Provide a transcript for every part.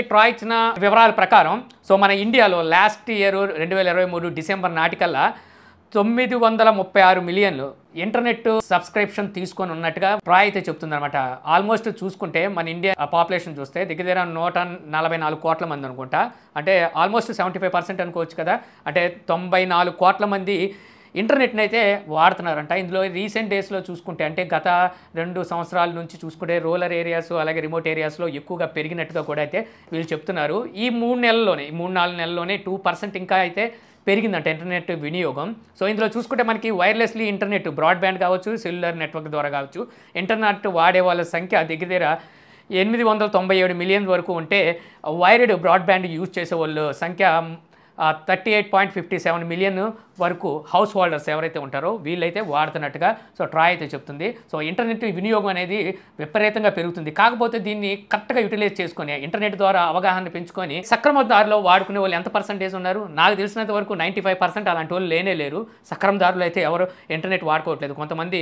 Troy ఇచ్చిన వివరాల ప్రకారం సో మన ఇండియాలో లాస్ట్ ఇయర్ 2023 డిసెంబర్ నాటికల్లా 936 మిలియన్లు ఇంటర్నెట్ సబ్స్క్రిప్షన్ తీసుకొని ఉన్నట్టుగా ట్రాయ్ అయితే చెప్తుందన్నమాట. ఆల్మోస్ట్ చూసుకుంటే మన ఇండియా పాపులేషన్ చూస్తే దగ్గర 144 కోట్ల మంది అనుకుంటా, అంటే ఆల్మోస్ట్ 75% అనుకోవచ్చు కదా. అంటే 94 కోట్ల మంది ఇంటర్నెట్ని అయితే వాడుతున్నారంట. ఇందులో రీసెంట్ డేస్లో చూసుకుంటే అంటే గత 2 సంవత్సరాల నుంచి చూసుకుంటే రూరల్ ఏరియాస్ అలాగే రిమోట్ ఏరియాస్లో ఎక్కువగా పెరిగినట్టుగా కూడా అయితే వీళ్ళు చెప్తున్నారు. ఈ 3-4 నెలల్లోనే 2% ఇంకా అయితే పెరిగిందంట ఇంటర్నెట్ వినియోగం. సో ఇందులో చూసుకుంటే మనకి వైర్లెస్లీ ఇంటర్నెట్ బ్రాడ్బ్యాండ్ కావచ్చు, సెల్యులర్ నెట్వర్క్ ద్వారా కావచ్చు ఇంటర్నెట్ వాడే వాళ్ళ సంఖ్య దగ్గర 897 మిలియన్ వరకు ఉంటే వైర్డ్ బ్రాడ్బ్యాండ్ యూజ్ చేసే వాళ్ళ సంఖ్య 38.57 మిలియన్ వరకు హౌస్ హోల్డర్స్ ఎవరైతే ఉంటారో వీళ్ళైతే వాడుతున్నట్టుగా సో ట్రాయ్ అయితే చెప్తుంది. సో ఇంటర్నెట్ వినియోగం అనేది విపరీతంగా పెరుగుతుంది. కాకపోతే దీన్ని కరెక్ట్గా యూటిలైజ్ చేసుకొని ఇంటర్నెట్ ద్వారా అవగాహన పెంచుకొని సక్రమ దారిలో వాడుకునే వాళ్ళు ఎంత పర్సెంటేజ్ ఉన్నారు? నాకు తెలిసినంత వరకు 95% అలాంటి వాళ్ళు లేనే లేరు. సక్రమ దారులు అయితే ఎవరు ఇంటర్నెట్ వాడుకోవట్లేదు. కొంతమంది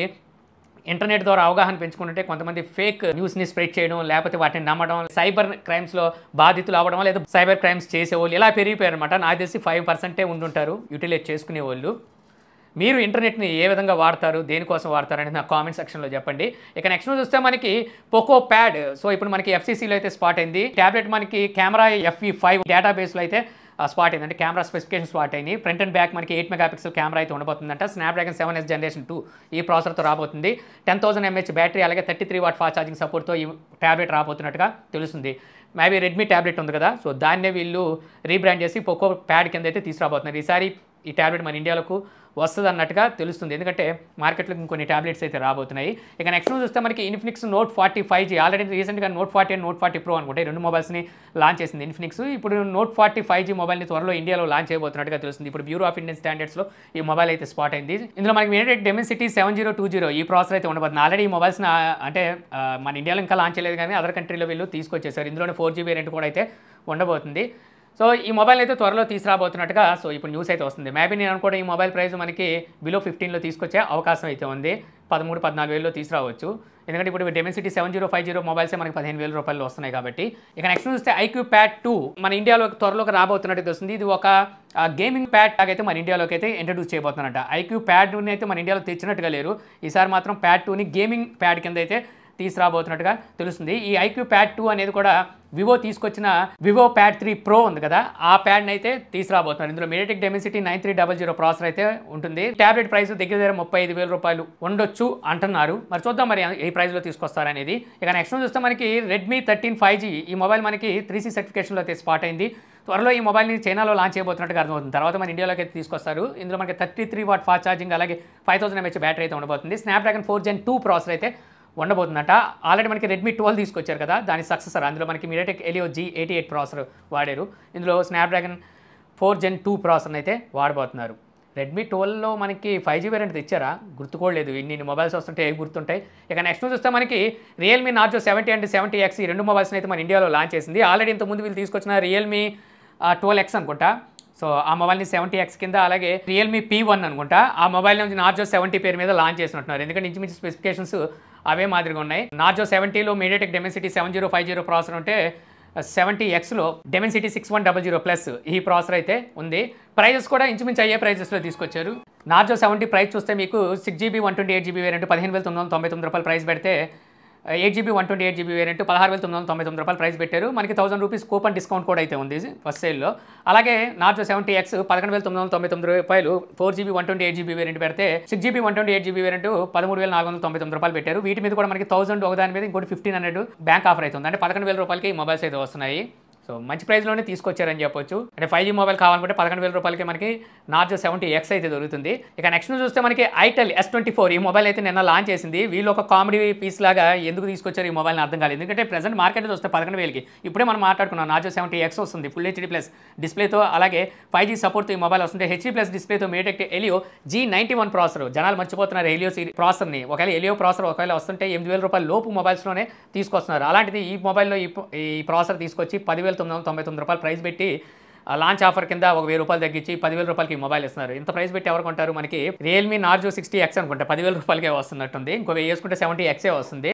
ఇంటర్నెట్ ద్వారా అవగాహన పెంచుకుంటుంటే కొంతమంది ఫేక్ న్యూస్ని స్ప్రెడ్ చేయడం, లేకపోతే వాటిని నమ్మడం, సైబర్ క్రైమ్స్లో బాధితులు అవ్వడం, లేదా సైబర్ క్రైమ్స్ చేసేవాళ్ళు ఇలా పెరిగిపోయారు అనమాట. నాకు తెలిసి 5% ఉండుంటారు యూటిలైజ్ చేసుకునే వాళ్ళు. మీరు ఇంటర్నెట్ని ఏ విధంగా వాడతారు, దేనికోసం వాడతారు అనేది నా కామెంట్ సెక్షన్లో చెప్పండి. ఇక నెక్స్ట్ చూస్తే మనకి పోకో ప్యాడ్ సో ఇప్పుడు మనకి FCCలో అయితే స్పాట్ అయింది. ట్యాబ్లెట్ మనకి కెమెరా FE5 డేటాబేస్లో అయితే స్పాట్ అయింది. అంటే కెమెరా స్పెసిఫికేషన్ స్పాట్ అయింది. ఫ్రంట్ అండ్ బ్యాక్ మనకి 8 మెగాపిక్సెల్ కెమెరా అయితే ఉండబోతుందంట. స్నాప్డ్రాగన్ 7S జనరేషన్ 2 ఈ ప్రాసెసర్తో రాబోతుంది. 10,000 mAh బ్యాటరీ అలాగే 33 వాట్ ఫాస్ట్ ఛార్జింగ్ సపోర్ట్తో ఈ ట్యాబ్లెట్ రాబోతున్నట్టుగా తెలుస్తుంది. మేబీ రెడ్మీ ట్యాబ్లెట్ ఉంది కదా, సో దాన్నే వీళ్ళు రీబ్రాండ్ చేసి పోకో ప్యాడ్ కింద అయితే తీసుకురాబోతున్నారు. ఈసారి ఈ ట్యాబ్లెట్ మన ఇండియాలోకి వస్తుంది అన్నట్టుగా తెలుస్తుంది, ఎందుకంటే మార్కెట్లో ఇంకొన్ని ట్యాబ్లెట్స్ అయితే రాబోతున్నాయి. ఇక నెక్స్ట్ చూస్తే మనకి ఇన్ఫినిక్స్ నోట్ 40 5G ఆల్రెడీ రీసెంట్గా నోట్ 40 అండ్ నోట్ 40 Pro అనుకుంటే 2 మొబైల్స్ని లాంచ్ చేసింది ఇన్ఫినిక్స్. ఇప్పుడు నోట్ 40 5G మొబైల్ని త్వరలో ఇండియాలో లాంచ్ చేయబోతున్నట్టుగా తెలుస్తుంది. ఇప్పుడు బ్యూరో ఆఫ్ ఇండియన్ స్టాండర్డ్స్లో ఈ మొబైల్ అయితే స్పాట్ అయింది. ఇందులో మనకి మీడియాటెక్ డెమెన్సిటీ 7020 ఈ ప్రాసెసర్ అయితే ఉండబోతుంది. ఆల్రెడీ ఈ మొబైల్స్ని అంటే మన ఇండియాలో ఇంకా లాంచ్ చేయలేదు, కానీ అదర్ కంట్రీలో వీళ్ళు తీసుకొచ్చేసారు. ఇందులోనే 4G వేరియంట్ కూడా అయితే ఉండబోతుంది. సో ఈ మొబైల్ అయితే త్వరలో తీసుకురాబోతున్నట్టుగా సో ఇప్పుడు న్యూస్ అయితే వస్తుంది. మేబీ నేను అనుకోవడం ఈ మొబైల్ ప్రైస్ మనకి బిలో 15లో తీసుకొచ్చే అవకాశం అయితే ఉంది. 13-14 వేలలో తీసుకురావచ్చు, ఎందుకంటే ఇప్పుడు డెమెన్సిటీ 7050 మొబైల్సే మనకి 15,000 రూపాయలు వస్తున్నాయి కాబట్టి. ఇక నెక్స్ట్ చూస్తే IQ Pad 2 మన ఇండియాలో త్వరలోకి రాబోతున్నట్టు వస్తుంది. ఇది ఒక గేమింగ్ ప్యాడ్ అయితే మన ఇండియాలోకి అయితే ఇంట్రడ్యూస్ చేయబోతున్నారంట. IQ Pad 2ని అయితే మన ఇండియాలో తెచ్చినట్టుగా లేరు. ఈసారి మాత్రం Pad 2ని గేమింగ్ ప్యాడ్ కింద అయితే తీసుకురాబోతున్నట్టుగా తెలుస్తుంది. ఈ IQ Pad 2 అనేది కూడా వివో తీసుకొచ్చిన వివో Pad 3 Pro ఉంది కదా, ఆ ప్యాడ్ని అయితే తీసుకురాబోతున్నారు. ఇందులో మీడియాటెక్ డెమెన్సిటీ 9300 ప్రాసెసర్ అయితే ఉంటుంది. ట్యాబ్లెట్ ప్రైస్ దగ్గర 35,000 రూపాయలు ఉండొచ్చు అంటున్నారు. మరి చూద్దాం మరి ఏ ప్రైస్లో తీసుకొస్తారనేది. ఇక నెక్స్ట్ చూస్తే మనకి రెడ్మీ 13 5G ఈ మొబైల్ మనకి 3C సర్టిఫికేషన్లో అయితే స్పాట్ అయింది. త్వరలో ఈ మొబైల్ని చైనాలో లాంచ్ చేయబోతున్నట్టుగా అర్థమవుతుంది. తర్వాత మన ఇండియాలోకి అయితే తీసుకొస్తారు. ఇందులో మనకి 33 వాట్ ఫాస్ట్ ఛార్జింగ్ అలాగే 5000 mAh బ్యాటరీ అయితే ఉండబోతుంది. స్నాప్డ్రాగన్ 4 Gen 2 ప్రాసెసర్ అయితే ఉండబోతుందట. ఆల్రెడీ మనకి రెడ్మీ 12 తీసుకొచ్చారు కదా, దాని సక్సెసర్. అందులో మనకి మీడియాటెక్ హెలియో G88 ప్రాసెసర్ వాడారు. ఇందులో స్నాప్డ్రాగన్ 4 Gen 2 ప్రాసెసర్ని అయితే వాడబోతున్నారు. రెడ్మీ 12లో మనకి 5G వేరియంట్ తెచ్చారా గుర్తుకోలేదు. ఇన్ని మొబైల్స్ వస్తుంటే ఏ గుర్తుంటాయి. ఇక నెక్స్ట్ చూస్తే మనకి రియల్మీ నార్జో 70 అండ్ 70X ఈ 2 మొబైల్స్ని అయితే మన ఇండియాలో లాంచ్ చేసింది. ఆల్రెడీ ఇంతకుముందు వీళ్ళు తీసుకొచ్చిన రియల్మీ 12X అనుకుంటా, సో ఆ మొబైల్ని 70X కింద, అలాగే రియల్మీ P1 అనుకుంటా ఆ మొబైల్ నుంచి నార్జో 70 పేరు మీద లాంచ్ చేసినట్టున్నారు. ఎందుకంటే ఇంచుమించు స్పెసిఫికేషన్స్ అవే మాదిరిగా ఉన్నాయి. నార్జో 70లో మీడియాటెక్ డెమెన్సిటీ 7050 ప్రాసెసర్ ఉంటే 70Xలో డెమెన్సిటీ 6100 ప్లస్ ఈ ప్రాసెసర్ అయితే ఉంది. ప్రైజెస్ కూడా ఇంచుమించు అయ్యే ప్రైజెస్లో తీసుకొచ్చారు. నార్జో 70 ప్రైస్ చూస్తే మీకు 6GB 128GB వేరియంట్ 15,999 రూపాయలు ప్రైస్ పెడితే 8GB 128GB వేరియంట్ 16,999 రూపాయలు ప్రైస్ పెట్టారు. మనకి 1000 రూపీస్ కూపన్ డిస్కౌంట్ కూడా అయితే ఉంది ఫస్ట్ సేల్లో. అలాగే నార్జో 70X 11,999 రూపాయలు 4GB 128GB వేరియంట్ పెడితే 6GB 128GB వేరియంట్ 13,499 రూపాయలు పెట్టారు. వీటి మీద కూడా మనకి 1000 ఒకదాని మీద ఇంకోటి 1,500 బ్యాంక్ ఆఫర్ అవుతుంది. అంటే 11,000 రూపాయలకి ఈ మొబైల్స్ అయితే వస్తున్నాయి. సో మంచి ప్రైస్లోనే తీసుకొచ్చారని చెప్పొచ్చు. అంటే 5G మొబైల్ కావాలనుకుంటే 11,000 రూపాయలకి మనకి నార్జో 70X అయితే దొరుకుతుంది. ఇక నెక్స్ట్ చూస్తే మనకి ఐటెల్ S24 ఈ మొబైల్ అయితే నిన్న లాంచ్ చేసింది. వీళ్ళు ఒక కామెడీ పీస్ లాగా ఎందుకు తీసుకొచ్చారు ఈ మొబైల్ని అర్థం కాలేదు. ఎందుకంటే ప్రెసెంట్ మార్కెట్లో చూస్తే 11,000కి ఇప్పుడే మనం మాట్లాడుకున్నాం. నార్జో 70X వస్తుంది ఫుల్ HD ప్లస్ డిస్ప్లేతో, అలాగే 5G సపోర్ట్తో ఈ మొబైల్ వస్తుంటే HD ప్లస్ డిస్ప్లేతో మీడియాటెక్ హెలియో G91 ప్రాసెసర్. జనాలు మర్చిపోతున్నారు హెలియో ప్రాసెసర్ని. ఒకవేళ హెలియో ప్రాసెసర్ ఒకవేళ వస్తుంటే 8,000 రూపాయల లోపు మొబైల్స్లోనే తీసుకొస్తున్నారు. అలాంటిది ఈ మొబైల్లో ఈ ప్రాసెసర్ తీసుకొచ్చి 10,999 రూపాయలు ప్రైస్ పెట్టి లాంచ్ ఆఫర్ కింద 1,000 రూపాయలు తగ్గించి 10,000 రూపాయలకి ఈ మొబైల్ ఇస్తున్నారు. ఇంత ప్రైస్ పెట్టి ఎవరు కొంటారు? మనకి రియల్మీ నార్జో 60X అనుకుంటే 10,000 రూపాయలకే వస్తున్నట్టుంది. ఇంకో వేసుకుంటే 70X వస్తుంది.